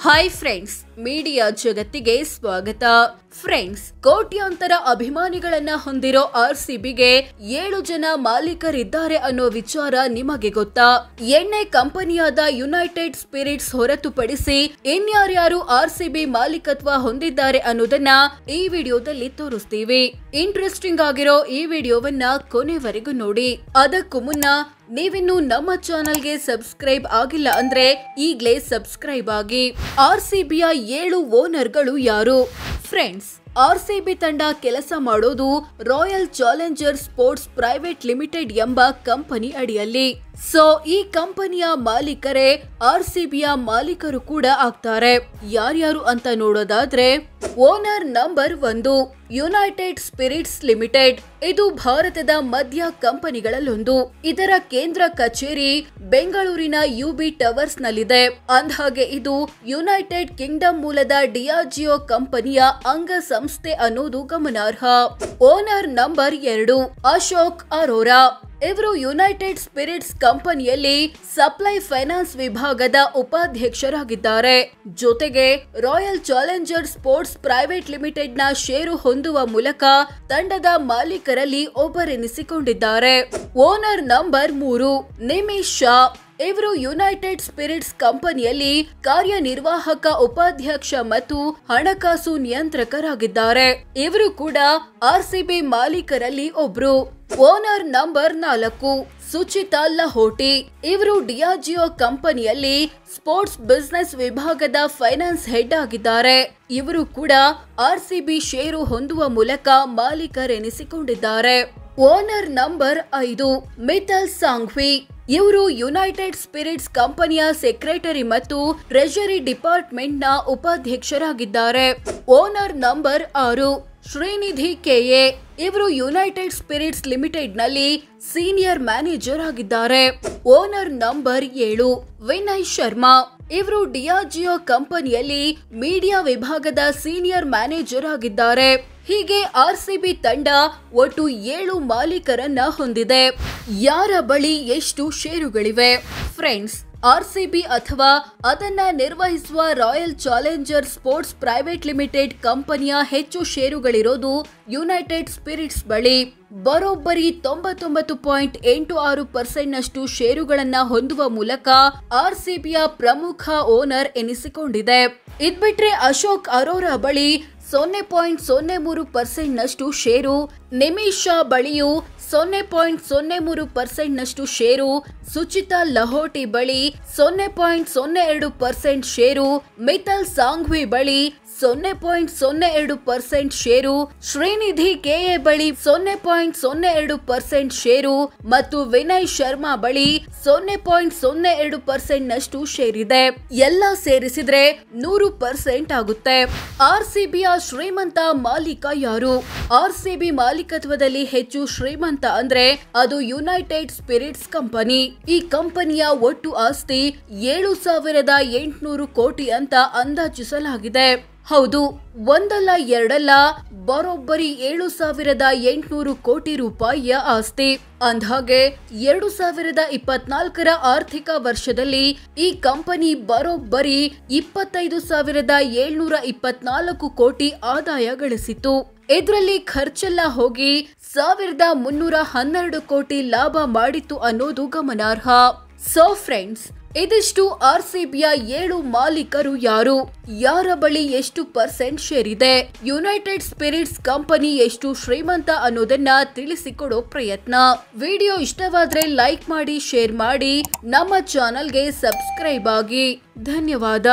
Hi friends, media ಜಗತ್ತಿಗೆ ಸ್ವಾಗತ. Friends, ಕೋಟ್ಯಾಂತರ ಅಭಿಮಾನಿಗಳನ್ನ ಹೊಂದಿರೋ ಆರ್ಸಿಬಿಗೆ 7 ಜನ ಮಾಲೀಕರಿದ್ದಾರೆ ಅನ್ನೋ ವಿಚಾರ ನಿಮಗೆ ಗೊತ್ತಾ? ಎಣ್ಣೆ ಕಂಪನಿಯಾದ ಯುನೈಟೆಡ್ ಸ್ಪಿರಿಟ್ಸ್ ಹೊರತುಪಡಿಸಿ ಇನ್ಯಾರ್ಯಾರು ಆರ್ಸಿಬಿ ಮಾಲೀಕತ್ವ ಹೊಂದಿದ್ದಾರೆ ಅನ್ನೋದನ್ನ ಈ ವಿಡಿಯೋದಲ್ಲಿ ತೋರಿಸ್ತೀವಿ. ಇಂಟ್ರೆಸ್ಟಿಂಗ್ ಆಗಿರೋ ಈ ವಿಡಿಯೋವನ್ನ ಕೊನೆವರೆಗೂ ನೋಡಿ. ಅದಕ್ಕೂ ಮುನ್ನ ನೀವಿನ್ನು ನಮ್ಮ ಚಾನೆಲ್ಗೆ ಸಬ್ಸ್ಕ್ರೈಬ್ ಆಗಿಲ್ಲ ಅಂದ್ರೆ ಈಗಲೇ ಸಬ್ಸ್ಕ್ರೈಬ್ ಆಗಿ. ಆರ್ಸಿಬಿಯ 7 ಓನರ್ಗಳು ಯಾರು? ಫ್ರೆಂಡ್ಸ್, ಆರ್ಸಿಬಿ ತಂಡ ಕೆಲಸ ಮಾಡೋದು royal Challengers Sports Private limited ಎಂಬ ಕಂಪನಿ ಅಡಿಯಲ್ಲಿ. ಸೊ ಈ ಕಂಪನಿಯ ಮಾಲೀಕರೇ ಆರ್ಸಿಬಿಯ ಮಾಲೀಕರು ಕೂಡ ಆಗ್ತಾರೆ. ಯಾರ್ಯಾರು ಅಂತ ನೋಡೋದಾದ್ರೆ, owner number 1 United Spirits limited. ಇದು ಭಾರತದ ಮಧ್ಯ ಕಂಪನಿಗಳಲ್ಲೊಂದು. ಇದರ ಕೇಂದ್ರ ಕಚೇರಿ ಬೆಂಗಳೂರಿನ ಯುಬಿ ಟವರ್ಸ್ ನಲ್ಲಿದೆ. ಅಂದಹಾಗೆ ಇದು ಯುನೈಟೆಡ್ ಕಿಂಗ್ಡಮ್ ಮೂಲದ ಡಿಯಾಜಿಯೋ ಕಂಪನಿಯ ಅಂಗಸಂಸ್ಥೆ ಅನ್ನೋದು ಗಮನಾರ್ಹ. Owner number 2 Ashok Arora. ಇವರು ಯುನೈಟೆಡ್ ಸ್ಪಿರಿಟ್ಸ್ ಕಂಪನಿಯಲ್ಲಿ ಸಪ್ಲೈ ಫೈನಾನ್ಸ್ ವಿಭಾಗದ ಉಪಾಧ್ಯಕ್ಷರಾಗಿದ್ದಾರೆ. ಜೊತೆಗೆ Royal Challengers Sports Private Limited ನ ಷೇರು ಹೊಂದುವ ಮೂಲಕ ತಂಡದ ಮಾಲೀಕರಲ್ಲಿ ಒಬ್ಬರೆನಿಸಿಕೊಂಡಿದ್ದಾರೆ. Owner number 3 Nimish Shah. ಇವರು ಯುನೈಟೆಡ್ ಸ್ಪಿರಿಟ್ಸ್ ಕಂಪನಿಯಲ್ಲಿ ಕಾರ್ಯನಿರ್ವಾಹಕ ಉಪಾಧ್ಯಕ್ಷ ಮತ್ತು ಹಣಕಾಸು ನಿಯಂತ್ರಕರಾಗಿದ್ದಾರೆ. ಇವರು ಕೂಡ ಆರ್ಸಿಬಿ ಮಾಲೀಕರಲ್ಲಿ ಒಬ್ರು. Owner number 4 Suchita Lahoti. ಇವರು ಡಿಯಾಜಿಯೋ ಕಂಪನಿಯಲ್ಲಿ ಸ್ಪೋರ್ಟ್ಸ್ ಬಿಸಿನೆಸ್ ವಿಭಾಗದ ಫೈನಾನ್ಸ್ ಹೆಡ್ ಆಗಿದ್ದಾರೆ. ಇವರು ಕೂಡ ಆರ್ಸಿಬಿ ಷೇರು ಹೊಂದುವ ಮೂಲಕ ಮಾಲೀಕರೆನಿಸಿಕೊಂಡಿದ್ದಾರೆ. Owner number 5 Mittal Sanghvi. ಇವರು ಯುನೈಟೆಡ್ ಸ್ಪಿರಿಟ್ಸ್ ಕಂಪನಿಯ ಸೆಕ್ರೆಟರಿ ಮತ್ತು ಟ್ರೆಜರಿ ಡಿಪಾರ್ಟ್ಮೆಂಟ್ ನ ಉಪಾಧ್ಯಕ್ಷರಾಗಿದ್ದಾರೆ. Owner number 6 Shrinidhi K A. ಇವರು ಯುನೈಟೆಡ್ ಸ್ಪಿರಿಟ್ಸ್ ಲಿಮಿಟೆಡ್ ನಲ್ಲಿ ಸೀನಿಯರ್ ಮ್ಯಾನೇಜರ್ ಆಗಿದ್ದಾರೆ. Owner number 7 Vinay Sharma. ಇವರು ಡಿಯಾಜಿಯೋ ಕಂಪನಿಯಲ್ಲಿ ಮೀಡಿಯಾ ವಿಭಾಗದ ಸೀನಿಯರ್ ಮ್ಯಾನೇಜರ್ ಆಗಿದ್ದಾರೆ. ಹೀಗೆ ಆರ್ಸಿಬಿ ತಂಡ ಒಟ್ಟು 7 ಮಾಲೀಕರನ್ನ ಹೊಂದಿದೆ. ಯಾರ ಬಳಿ ಎಷ್ಟು ಷೇರುಗಳಿವೆ? ಫ್ರೆಂಡ್ಸ್, ಆರ್ಸಿಬಿ ಅಥವಾ ಅದನ್ನ ನಿರ್ವಹಿಸುವ royal challenger sports Private limited ಕಂಪನಿಯ ಹೆಚ್ಚು ಷೇರುಗಳಿರೋದು ಯುನೈಟೆಡ್ ಸ್ಪಿರಿಟ್ಸ್ ಬಳಿ. ಬರೋಬ್ಬರಿ 99.86% ನಷ್ಟು ಷೇರುಗಳನ್ನ ಹೊಂದುವ ಮೂಲಕ ಆರ್ಸಿಬಿಯ ಪ್ರಮುಖ ಓನರ್ ಎನಿಸಿಕೊಂಡಿದೆ. ಇದ್ಬಿಟ್ರೆ ಅಶೋಕ್ ಅರೋರಾ ಬಳಿ 0.03% ನಷ್ಟು ಷೇರು, ನಿಮಿಷ್ ಶಾ ಬಳಿಯೂ 0.03% ನಷ್ಟು ಷೇರು, ಸುಚಿತಾ ಲಹೋಟಿ ಬಳಿ 0.02% ಷೇರು, ಮಿತಲ್ ಸಾಂಘ್ವಿ ಬಳಿ 0.02% ಷೇರು, ಶ್ರೀನಿಧಿ ಕೆಎ ಬಳಿ 0.02% ಷೇರು ಮತ್ತು ವಿನಯ್ ಶರ್ಮಾ ಬಳಿ 0.02% ನಷ್ಟು ಷೇರಿದೆ. ಎಲ್ಲ ಸೇರಿಸಿದ್ರೆ 100% ಆಗುತ್ತೆ. ಆರ್ಸಿಬಿಯ ಶ್ರೀಮಂತ ಮಾಲೀಕ ಯಾರು? ಆರ್ಸಿಬಿ ಮಾಲೀಕತ್ವದಲ್ಲಿ ಹೆಚ್ಚು ಶ್ರೀಮಂತ ಅಂದ್ರೆ ಅದು ಯುನೈಟೆಡ್ ಸ್ಪಿರಿಟ್ಸ್ ಕಂಪನಿ. ಈ ಕಂಪನಿಯ ಒಟ್ಟು ಆಸ್ತಿ 7,800 ಕೋಟಿ ಅಂತ ಅಂದಾಜಿಸಲಾಗಿದೆ. ಹೌದು, ಒಂದಲ್ಲ ಎರಡಲ್ಲ, ಬರೋಬ್ಬರಿ 7,800 ಕೋಟಿ ರೂಪಾಯಿಯ ಆಸ್ತಿ. ಅಂದ್ಹಾಗೆ 2024ರ ಆರ್ಥಿಕ ವರ್ಷದಲ್ಲಿ ಈ ಕಂಪನಿ ಬರೋಬ್ಬರಿ 25,724 ಕೋಟಿ ಆದಾಯ ಗಳಿಸಿತು. ಇದರಲ್ಲಿ ಖರ್ಚೆಲ್ಲ ಹೋಗಿ 1,312 ಕೋಟಿ ಲಾಭ ಮಾಡಿತ್ತು ಅನ್ನೋದು ಗಮನಾರ್ಹ. ಸೊ ಫ್ರೆಂಡ್ಸ್, ಇದಿಷ್ಟು ಆರ್ಸಿಬಿಯ 7 ಮಾಲೀಕರು ಯಾರು, ಯಾರ ಬಳಿ ಎಷ್ಟು ಪರ್ಸೆಂಟ್ ಶೇರ್ ಇದೆ, ಯುನೈಟೆಡ್ ಸ್ಪಿರಿಟ್ಸ್ ಕಂಪನಿ ಎಷ್ಟು ಶ್ರೀಮಂತ ಅನ್ನೋದನ್ನ ತಿಳಿಸಿಕೊಡೋ ಪ್ರಯತ್ನ. ವಿಡಿಯೋ ಇಷ್ಟವಾದ್ರೆ ಲೈಕ್ ಮಾಡಿ, ಶೇರ್ ಮಾಡಿ, ನಮ್ಮ ಚಾನೆಲ್ಗೆ ಸಬ್ಸ್ಕ್ರೈಬ್ ಆಗಿ. ಧನ್ಯವಾದ.